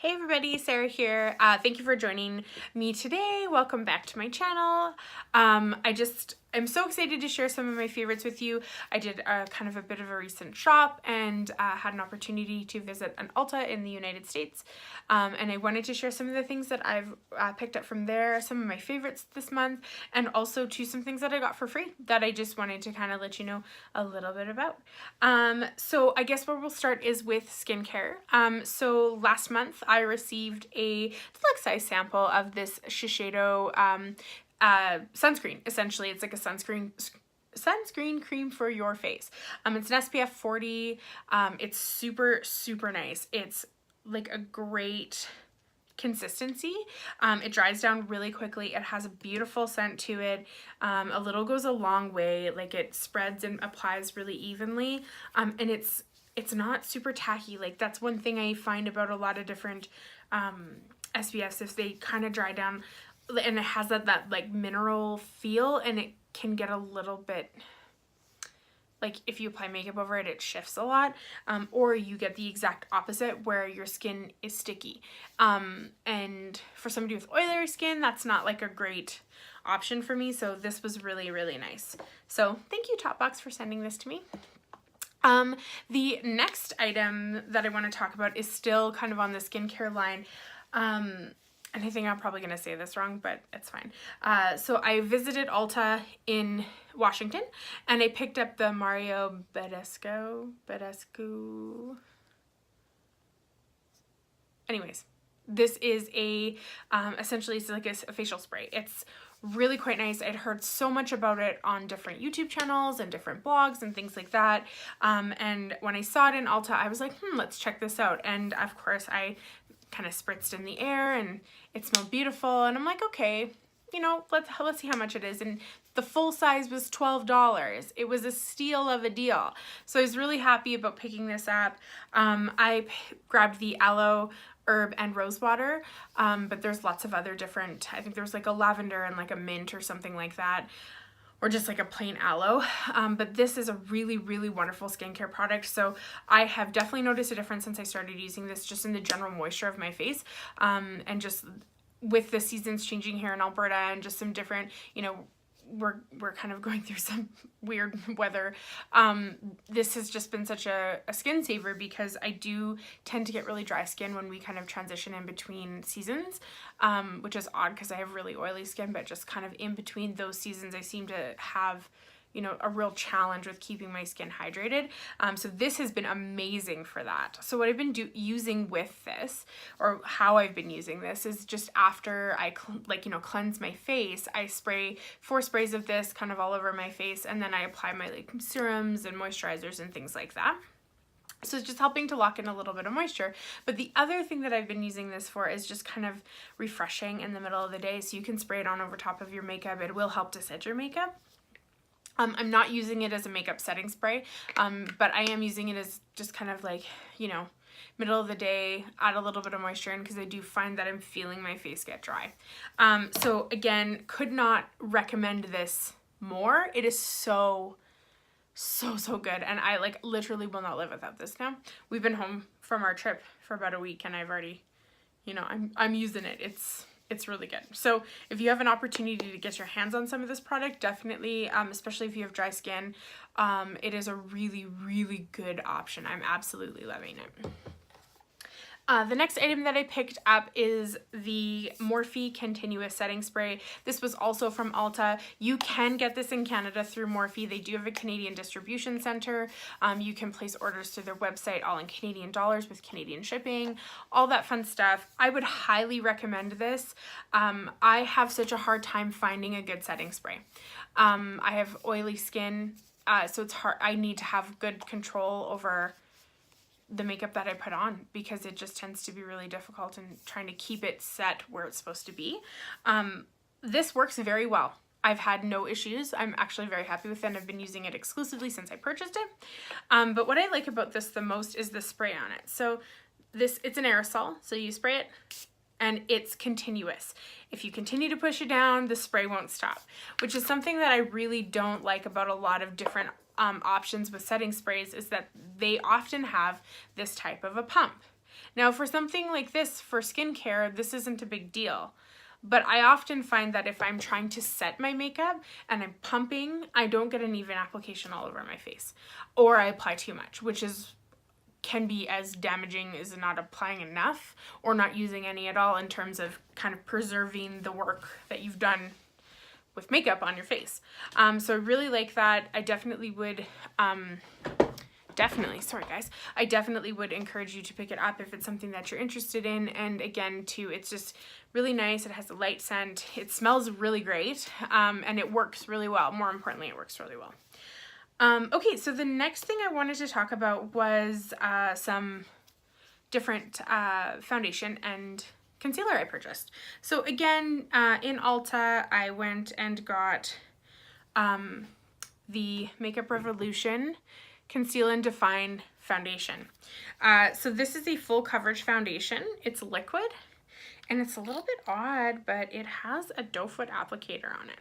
Hey everybody, Sarah here. Thank you for joining me today. Welcome back to my channel. I'm so excited to share some of my favorites with you. I did kind of a bit of a recent shop and had an opportunity to visit an Ulta in the United States. And I wanted to share some of the things that I've picked up from there, some of my favorites this month, and also some things that I got for free that I just wanted to kind of let you know a little bit about. So I guess where we'll start is with skincare. So last month I received a deluxe size sample of this Shiseido sunscreen. Essentially, it's like a sunscreen cream for your face. It's an SPF 40. It's super nice. It's like a great consistency. It dries down really quickly. It has a beautiful scent to it. A little goes a long way. Like, it spreads and applies really evenly. And it's not super tacky. Like, that's one thing I find about a lot of different SPFs, is they kind of dry down, and it has that like mineral feel, and it can get a little bit, like, if you apply makeup over it, it shifts a lot, or you get the exact opposite where your skin is sticky. And for somebody with oilier skin, that's not like a great option for me, so this was really nice. So thank you, Topbox, for sending this to me. The next item that I want to talk about is still kind of on the skincare line. And I think I'm probably going to say this wrong, but it's fine. So I visited Ulta in Washington, and I picked up the Mario Badescu. Anyways, this is essentially it's like a facial spray. It's really quite nice. I'd heard so much about it on different YouTube channels and different blogs and things like that. And when I saw it in Ulta, I was like, let's check this out. And of course, I kind of spritzed in the air, and it smelled beautiful, and I'm like, okay, you know, let's see how much it is. And the full size was $12. It was a steal of a deal. So I was really happy about picking this up. I grabbed the aloe, herb, and rose water, but there's lots of other different, I think there's like a lavender and like a mint or something like that, or just like a plain aloe. But this is a really wonderful skincare product. So I have definitely noticed a difference since I started using this, just in the general moisture of my face. And just with the seasons changing here in Alberta, and just some different, you know, we're kind of going through some weird weather. This has just been such a skin saver, because I do tend to get really dry skin when we kind of transition in between seasons, which is odd because I have really oily skin, but just kind of in between those seasons, I seem to have, you know, a real challenge with keeping my skin hydrated. So this has been amazing for that. So what I've been using with this, or how I've been using this, is just after I cleanse my face, I spray 4 sprays of this kind of all over my face, and then I apply my like serums and moisturizers and things like that. So it's just helping to lock in a little bit of moisture. But the other thing that I've been using this for is just kind of refreshing in the middle of the day. So you can spray it on over top of your makeup. It will help to set your makeup. I'm not using it as a makeup setting spray, but I am using it as just kind of like, you know, middle of the day, add a little bit of moisture in, because I do find that I'm feeling my face get dry. So again, could not recommend this more. It is so good, and I like literally will not live without this now. We've been home from our trip for about a week, and I've already, you know, I'm using it. It's really good. So if you have an opportunity to get your hands on some of this product, definitely, especially if you have dry skin, it is a really good option. I'm absolutely loving it. The next item that I picked up is the Morphe Continuous Setting Spray. This was also from Ulta. You can get this in Canada through Morphe. They do have a Canadian distribution center. You can place orders through their website, all in Canadian dollars with Canadian shipping, all that fun stuff. I would highly recommend this. I have such a hard time finding a good setting spray. I have oily skin, so it's hard. I need to have good control over the makeup that I put on, because it just tends to be really difficult in trying to keep it set where it's supposed to be. This works very well. I've had no issues. I'm actually very happy with it, and I've been using it exclusively since I purchased it. But what I like about this the most is the spray on it. So it's an aerosol, so you spray it, and it's continuous. If you continue to push it down, the spray won't stop, which is something that I really don't like about a lot of different options with setting sprays, is that they often have this type of a pump. Now for something like this, for skincare, this isn't a big deal. But I often find that if I'm trying to set my makeup and I'm pumping, I don't get an even application all over my face. Or I apply too much, which can be as damaging as not applying enough or not using any at all in terms of kind of preserving the work that you've done with makeup on your face. So I really like that. I definitely would, sorry guys, I definitely would encourage you to pick it up if it's something that you're interested in. And again, too, it's just really nice. It has a light scent. It smells really great, and it works really well. More importantly, it works really well. Okay, so the next thing I wanted to talk about was some different foundation and concealer I purchased. So again, in Ulta, I went and got the Makeup Revolution Conceal and Define Foundation. So this is a full coverage foundation. It's liquid, and it's a little bit odd, but it has a doe foot applicator on it.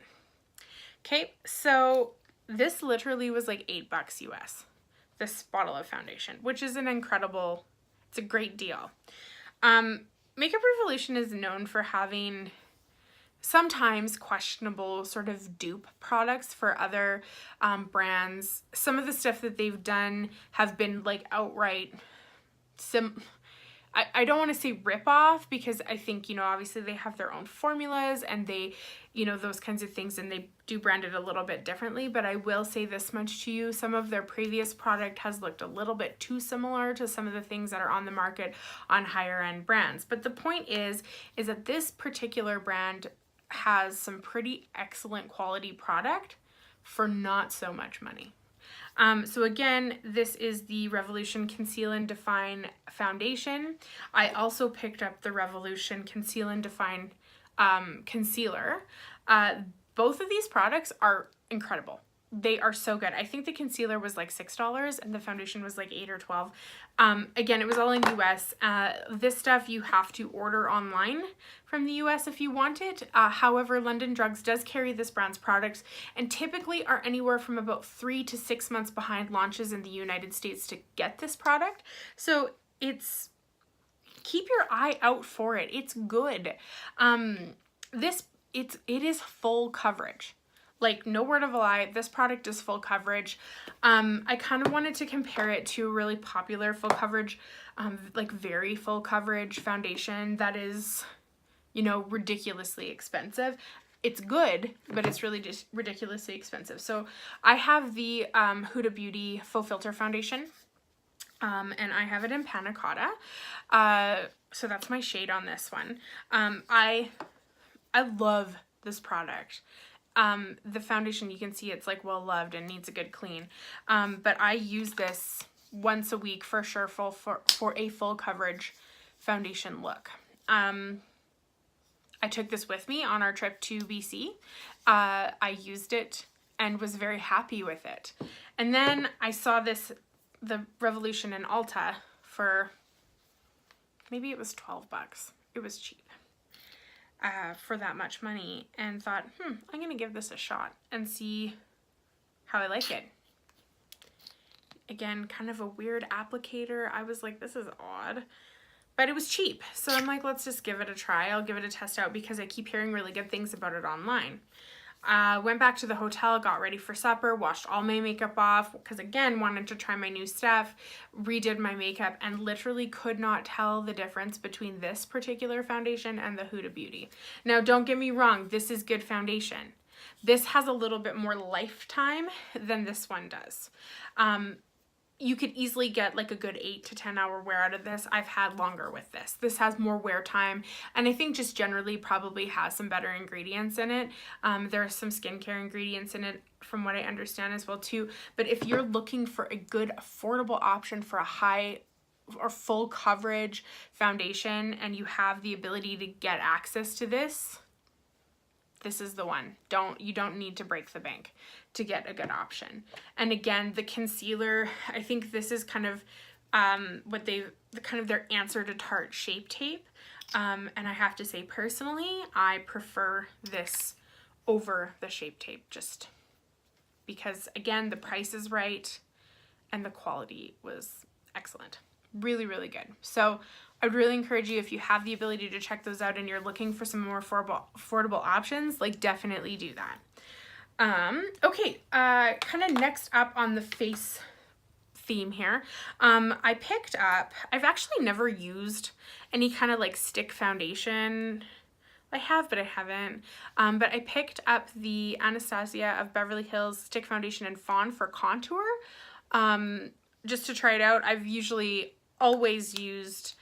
Okay, so this literally was like $8 US, this bottle of foundation, which is it's a great deal. Makeup Revolution is known for having sometimes questionable sort of dupe products for other brands. Some of the stuff that they've done have been like outright I don't want to say rip off, because I think, you know, obviously they have their own formulas and they, you know, those kinds of things, and they do brand it a little bit differently. But I will say this much to you: some of their previous product has looked a little bit too similar to some of the things that are on the market on higher end brands. But the point is that this particular brand has some pretty excellent quality product for not so much money. So again, this is the Revolution Conceal and Define Foundation. I also picked up the Revolution Conceal and Define Concealer. Both of these products are incredible. They are so good. I think the concealer was like $6 and the foundation was like $8 or $12. Again, it was all in US. This stuff you have to order online from the US if you want it. However, London Drugs does carry this brand's products and typically are anywhere from about 3 to 6 months behind launches in the United States to get this product. So keep your eye out for it. It's good. It is full coverage. Like, no word of a lie, this product is full coverage. I kind of wanted to compare it to a really popular full coverage, like very full coverage foundation that is, you know, ridiculously expensive. It's good, but it's really just ridiculously expensive. So I have the Huda Beauty Full Filter Foundation, and I have it in Panna Cotta. So that's my shade on this one. I love this product. The foundation, you can see it's like well loved and needs a good clean. But I use this once a week for sure for a full coverage foundation look. I took this with me on our trip to BC. I used it and was very happy with it. And then I saw the Revolution in Ulta for, maybe it was $12. It was cheap. For that much money, and thought, I'm gonna give this a shot and see how I like it. Again, kind of a weird applicator. I was like, this is odd, but it was cheap. So I'm like, let's just give it a try. I'll give it a test out because I keep hearing really good things about it online. Went back to the hotel, got ready for supper, washed all my makeup off because, again, wanted to try my new stuff, redid my makeup, and literally could not tell the difference between this particular foundation and the Huda Beauty. Now, don't get me wrong, this is good foundation. This has a little bit more lifetime than this one does. You could easily get like a good 8 to 10 hour wear out of this. I've had longer with this. This has more wear time, and I think just generally probably has some better ingredients in it. There are some skincare ingredients in it from what I understand as well too. But if you're looking for a good affordable option for a high or full coverage foundation and you have the ability to get access to this, this is the one. You don't need to break the bank to get a good option. And again, the concealer, I think this is kind of their answer to Tarte Shape Tape. And I have to say, personally, I prefer this over the Shape Tape, just because, again, the price is right and the quality was excellent. Really, really good. So I'd really encourage you, if you have the ability to check those out and you're looking for some more affordable options, like definitely do that. Okay, kind of next up on the face theme here, I picked up, I've actually never used any kind of like stick foundation. I have, but I haven't. But I picked up the Anastasia of Beverly Hills Stick Foundation in Fawn for contour, just to try it out. I've usually always used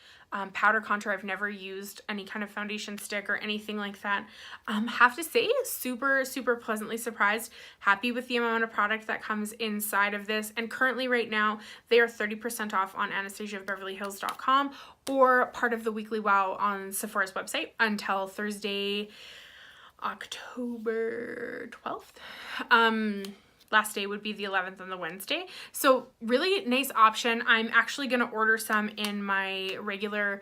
powder contour. I've never used any kind of foundation stick or anything like that. Have to say, super, super pleasantly surprised. Happy with the amount of product that comes inside of this. And currently right now, they are 30% off on AnastasiaofBeverlyHills.com or part of the Weekly Wow on Sephora's website until Thursday, October 12th. Last day would be the 11th on the Wednesday. So really nice option. I'm actually going to order some in my regular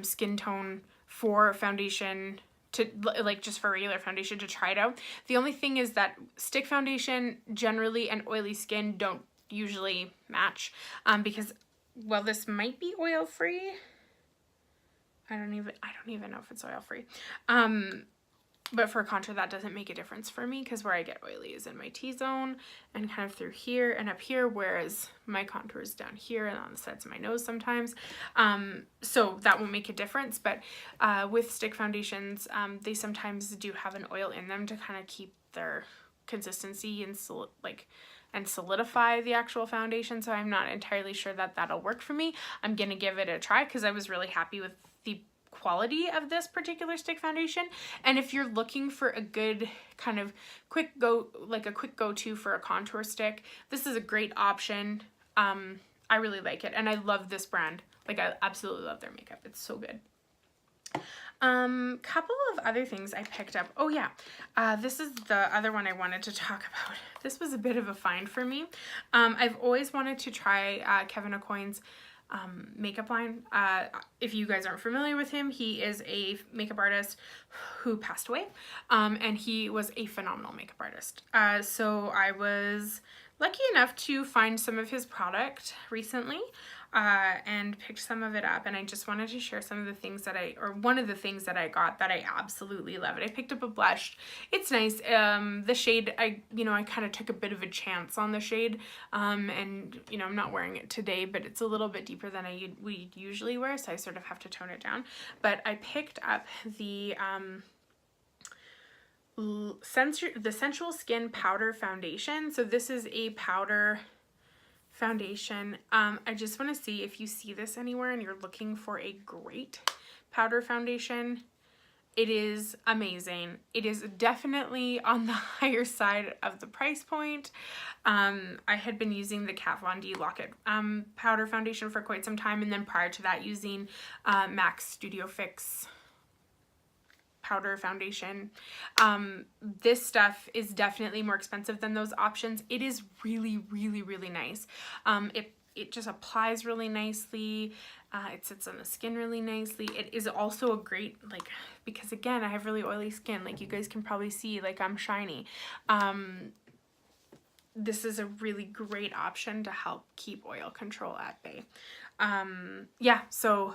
skin tone for foundation, to like just for regular foundation to try it out. The only thing is that stick foundation generally and oily skin don't usually match because, well, this might be oil free. I don't even know if it's oil free. But for contour, that doesn't make a difference for me because where I get oily is in my T-zone and kind of through here and up here, whereas my contour is down here and on the sides of my nose sometimes. So that won't make a difference. But with stick foundations, they sometimes do have an oil in them to kind of keep their consistency and solidify the actual foundation. So I'm not entirely sure that that'll work for me. I'm going to give it a try because I was really happy with the quality of this particular stick foundation. And if you're looking for a good kind of quick go-to for a contour stick, this is a great option. I really like it, and I love this brand. Like, I absolutely love their makeup. It's so good. Couple of other things I picked up. Oh yeah, this is the other one I wanted to talk about. This was a bit of a find for me. I've always wanted to try Kevin Aucoin's makeup line. If you guys aren't familiar with him, he is a makeup artist who passed away, and he was a phenomenal makeup artist. So I was lucky enough to find some of his product recently, and picked some of it up, and I just wanted to share some of the things one of the things that I got that I absolutely love it. I picked up a blush. It's nice. The shade, I kind of took a bit of a chance on the shade, and I'm not wearing it today, but it's a little bit deeper than we usually wear, so I sort of have to tone it down. But I picked up the Sensual Skin Powder Foundation. So this is a powder foundation. I just want to see if you see this anywhere and you're looking for a great powder foundation. It is amazing. It is definitely on the higher side of the price point. I had been using the Kat Von D Lock-It powder foundation for quite some time, and then prior to that using MAC Studio Fix powder foundation. This stuff is definitely more expensive than those options. It is really, really, really nice. It just applies really nicely. It sits on the skin really nicely. It is also a great, because again, I have really oily skin. Like you guys can probably see, I'm shiny. This is a really great option to help keep oil control at bay. Yeah, so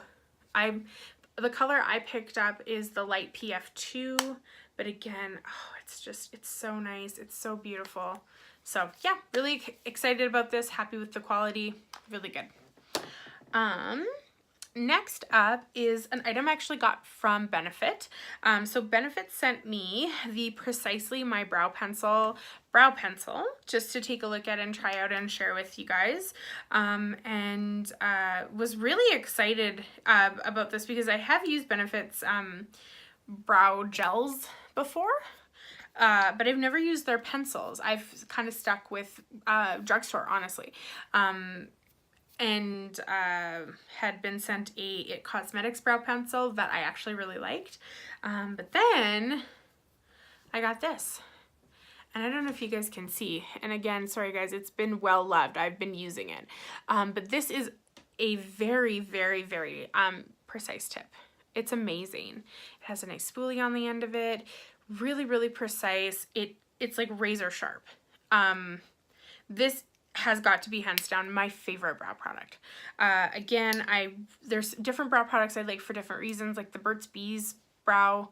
the color I picked up is the light PF2, but again, it's so nice. It's so beautiful. So yeah, really excited about this. Happy with the quality. Really good. Next up is an item I actually got from Benefit. So Benefit sent me the Precisely My Brow Pencil just to take a look at and try out and share with you guys. And was really excited about this because I have used Benefit's brow gels before. But I've never used their pencils. I've kind of stuck with drugstore, honestly. And had been sent a IT Cosmetics brow pencil that I actually really liked. But then I got this. And I don't know if you guys can see. And again, sorry guys, it's been well loved. I've been using it. But this is a very, very, very precise tip. It's amazing. It has a nice spoolie on the end of it. Really, really precise. It's like razor sharp. This has got to be hands down my favorite brow product. Again, there's different brow products I like for different reasons, like the Burt's Bees brow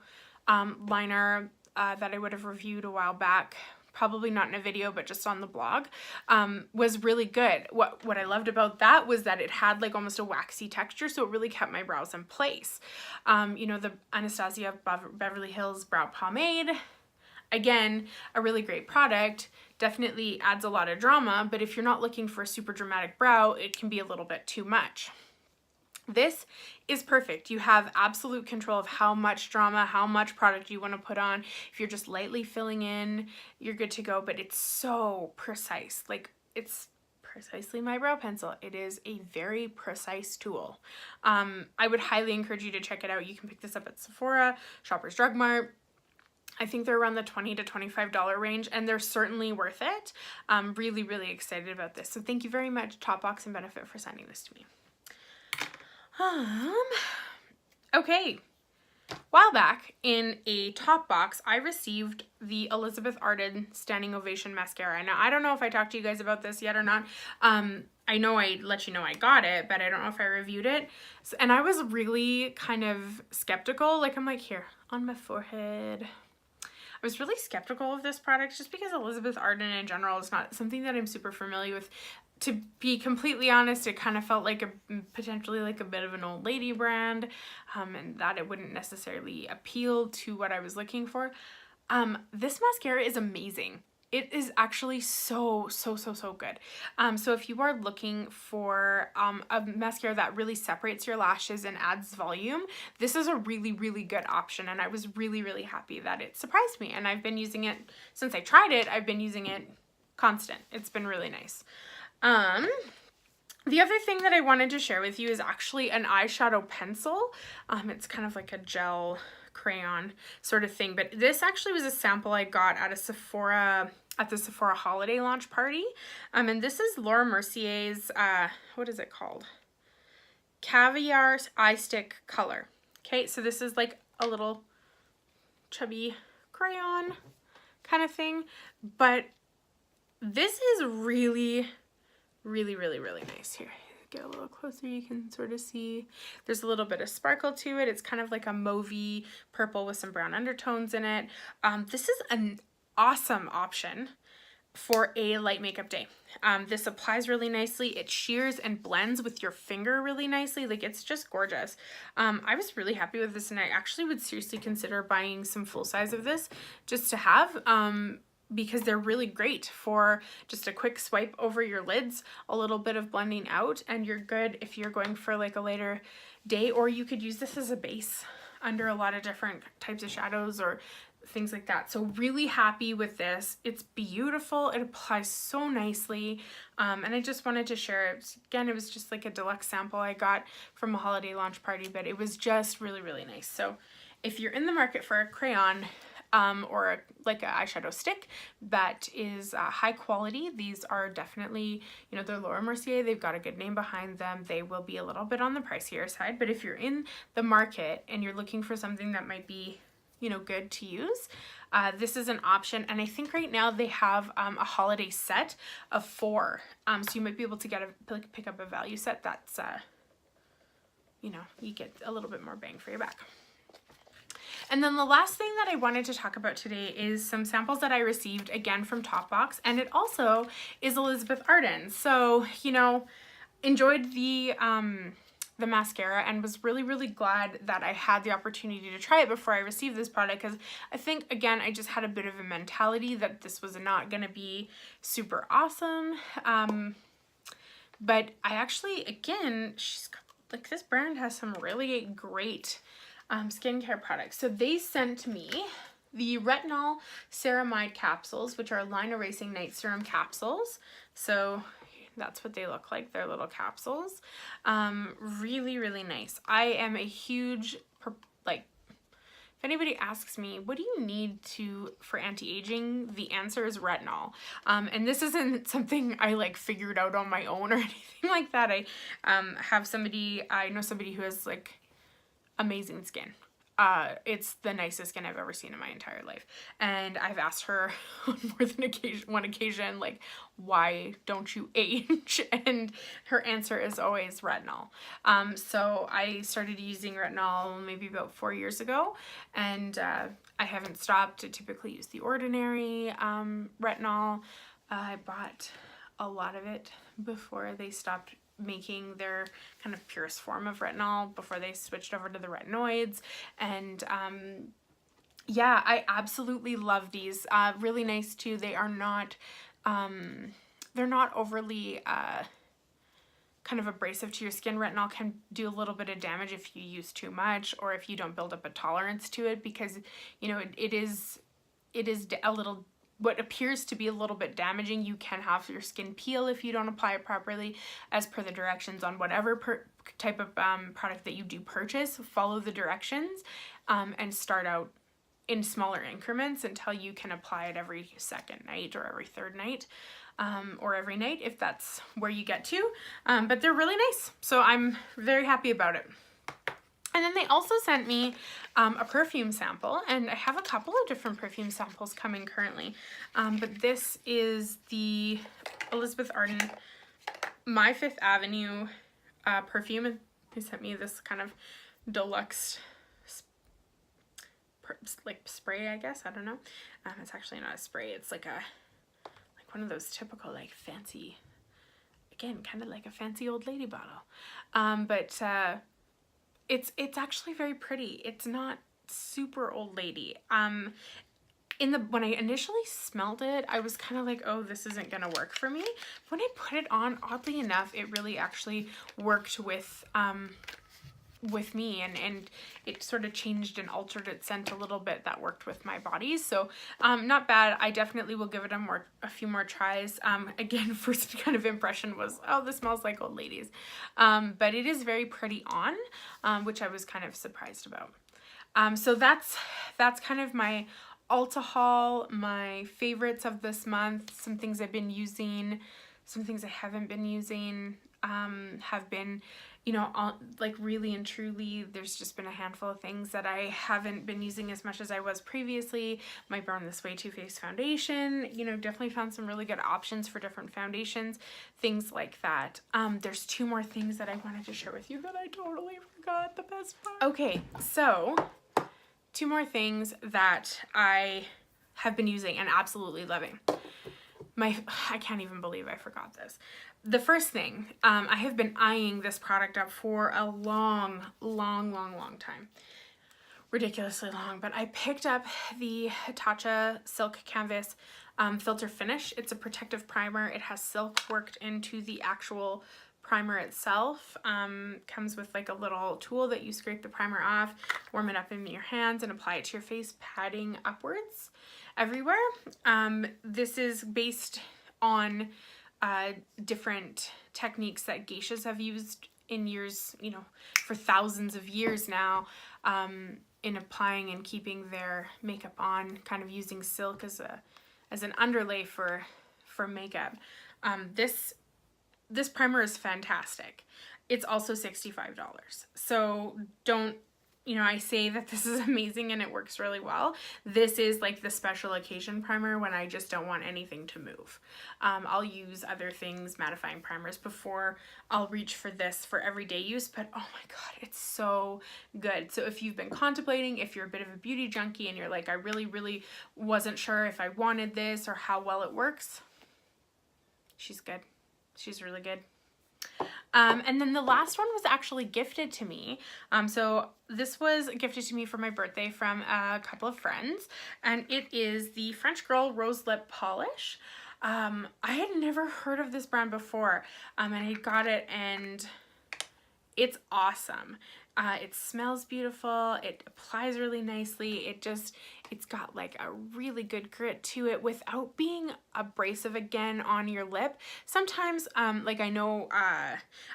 liner that I would have reviewed a while back, probably not in a video, but just on the blog, was really good. What I loved about that was that it had like almost a waxy texture, so it really kept my brows in place. You know, the Anastasia Beverly Hills Brow Pomade, again, a really great product, definitely adds a lot of drama, but if you're not looking for a super dramatic brow, it can be a little bit too much. This is perfect. You have absolute control of how much drama, how much product you want to put on. If you're just lightly filling in, you're good to go, but it's so precise. Like, it's precisely my brow pencil. It is a very precise tool. I would highly encourage you to check it out. You can pick this up at Sephora, Shoppers Drug Mart. I think they're around the $20 to $25 range, and they're certainly worth it. I'm really, really excited about this. So thank you very much, Topbox and Benefit, for sending this to me. Okay. A while back in a Topbox, I received the Elizabeth Arden Standing Ovation Mascara. Now, I don't know if I talked to you guys about this yet or not. I know I let you know I got it, but I don't know if I reviewed it. So, and I was really kind of skeptical. Like, I'm like, here, on my forehead. I was really skeptical of this product just because Elizabeth Arden in general is not something that I'm super familiar with. To be completely honest, it kind of felt like potentially like a bit of an old lady brand, and that it wouldn't necessarily appeal to what I was looking for. This mascara is amazing. It is actually so good. So if you are looking for a mascara that really separates your lashes and adds volume, this is a really good option, and I was really happy that it surprised me, and I've been using it since I tried it. I've been using it constant. It's been really nice. The other thing that I wanted to share with you is actually an eyeshadow pencil. It's kind of like a gel crayon sort of thing, but this actually was a sample I got at a Sephora, at the Sephora holiday launch party. And this is Laura Mercier's, what is it called? Caviar Eye Stick Color. Okay, so this is like a little chubby crayon kind of thing, but this is really nice. Here, get a little closer, you can sort of see there's a little bit of sparkle to it. It's kind of like a mauvey purple with some brown undertones in it. This is an awesome option for a light makeup day. This applies really nicely. It shears and blends with your finger really nicely. Like, it's just gorgeous. I was really happy with this, and I actually would seriously consider buying some full size of this just to have, because they're really great for just a quick swipe over your lids, a little bit of blending out, and you're good if you're going for like a later day, or you could use this as a base under a lot of different types of shadows or things like that. So really happy with this. It's beautiful. It applies so nicely. And I just wanted to share it. Again, it was just like a deluxe sample I got from a holiday launch party, but it was just really nice. So if you're in the market for a crayon, or like an eyeshadow stick that is high quality, these are definitely, you know, they're Laura Mercier, they've got a good name behind them. They will be a little bit on the pricier side, but if you're in the market and you're looking for something that might be, you know, good to use, this is an option. And I think right now they have a holiday set of 4, so you might be able to get pick up a value set that's you know, you get a little bit more bang for your buck. And then the last thing that I wanted to talk about today is some samples that I received again from Topbox, and it also is Elizabeth Arden. So, you know, enjoyed the mascara and was really glad that I had the opportunity to try it before I received this product, because I think, again, I just had a bit of a mentality that this was not going to be super awesome. But I actually, again, she's got, like, this brand has some really great skincare products. So they sent me the Retinol Ceramide capsules, which are line erasing night serum capsules. So that's what they look like. They're little capsules. Really nice. I am a huge, like, if anybody asks me, what do you need for anti-aging? The answer is retinol. And this isn't something I like figured out on my own or anything like that. I know somebody who has like amazing skin. it's the nicest skin I've ever seen in my entire life. And I've asked her on more than one occasion, like, why don't you age? And her answer is always retinol. So I started using retinol maybe about 4 years ago, and I haven't stopped. I typically use the Ordinary retinol. I bought a lot of it before they stopped making their kind of purest form of retinol, before they switched over to the retinoids. And yeah, I absolutely love these. Really nice too. They are not, they're not overly kind of abrasive to your skin. Retinol can do a little bit of damage if you use too much, or if you don't build up a tolerance to it, because, you know, it is a little, what appears to be a little bit damaging. You can have your skin peel if you don't apply it properly, as per the directions on whatever type of product that you do purchase. Follow the directions and start out in smaller increments until you can apply it every second night or every third night, or every night if that's where you get to. But they're really nice, so I'm very happy about it. And then they also sent me a perfume sample, and I have a couple of different perfume samples coming currently. But this is the Elizabeth Arden My Fifth Avenue perfume. They sent me this kind of deluxe like spray, I guess. I don't know. It's actually not a spray. It's like one of those typical like fancy, again, kind of like a fancy old lady bottle. But it's actually very pretty. It's not super old lady. When I initially smelled it, I was kind of like, oh, this isn't gonna work for me. When I put it on, oddly enough, it really actually worked with me, and it sort of changed and altered its scent a little bit. That worked with my body, so not bad. I definitely will give it a few more tries. Again, first kind of impression was, oh, this smells like old ladies, but it is very pretty on, which I was kind of surprised about. So that's kind of my Ulta haul, my favorites of this month. Some things I've been using, some things I haven't been using, have been, you know, like really and truly, there's just been a handful of things that I haven't been using as much as I was previously. My Born This Way Too Faced foundation, you know, definitely found some really good options for different foundations, things like that. There's 2 more things that I wanted to share with you that I totally forgot, the best part. Okay, so 2 more things that I have been using and absolutely loving. I can't even believe I forgot this. The first thing, I have been eyeing this product up for a long time. Ridiculously long, but I picked up the Hitachi Silk Canvas Filter Finish. It's a protective primer. It has silk worked into the actual primer itself. Comes with like a little tool that you scrape the primer off, warm it up in your hands, and apply it to your face, patting upwards everywhere. This is based on different techniques that geishas have used in years, you know, for thousands of years now, in applying and keeping their makeup on, kind of using silk as an underlay for makeup. This primer is fantastic. It's also $65. So don't, you know, I say that this is amazing and it works really well. This is like the special occasion primer when I just don't want anything to move. I'll use other things, mattifying primers, before I'll reach for this for everyday use, but oh my God, it's so good. So if you've been contemplating, if you're a bit of a beauty junkie and you're like, I really wasn't sure if I wanted this or how well it works, she's good. She's really good. And then the last one was actually gifted to me. So this was gifted to me for my birthday from a couple of friends, and it is the French Girl Rose Lip Polish. I had never heard of this brand before, and I got it, and it's awesome. It smells beautiful. It applies really nicely. It's got like a really good grit to it without being abrasive again on your lip. Sometimes, like I know,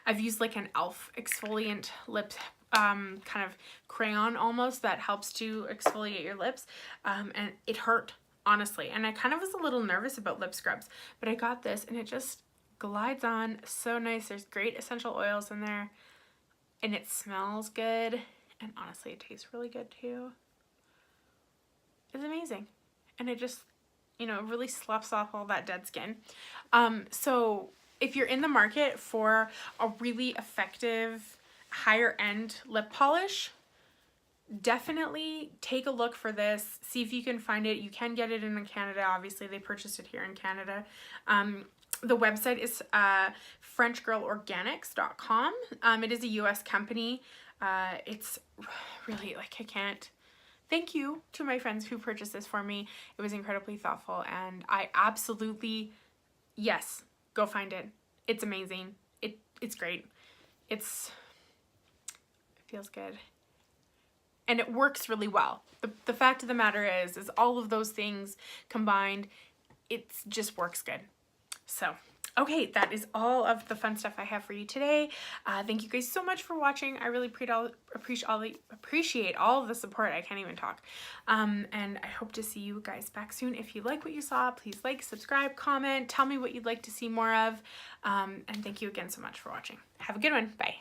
I've used like an e.l.f. exfoliant lip kind of crayon almost that helps to exfoliate your lips, and it hurt, honestly. And I kind of was a little nervous about lip scrubs, but I got this and it just glides on so nice. There's great essential oils in there, and it smells good, And honestly, it tastes really good too. It's amazing. And it just, you know, really sloughs off all that dead skin. So if you're in the market for a really effective higher end lip polish, definitely take a look for this. See if you can find it. You can get it in Canada. Obviously, they purchased it here in Canada. The website is FrenchGirlOrganics.com. It is a US company. It's really, like, I can't. Thank you to my friends who purchased this for me. It was incredibly thoughtful, and I absolutely, yes, go find it. It's amazing. It's great. It feels good. And it works really well. The fact of the matter is all of those things combined, it just works good. So, okay, that is all of the fun stuff I have for you today. Thank you guys so much for watching. I really appreciate all of the support. I can't even talk. And I hope to see you guys back soon. If you like what you saw, please like, subscribe, comment, tell me what you'd like to see more of. And thank you again so much for watching. Have a good one. Bye.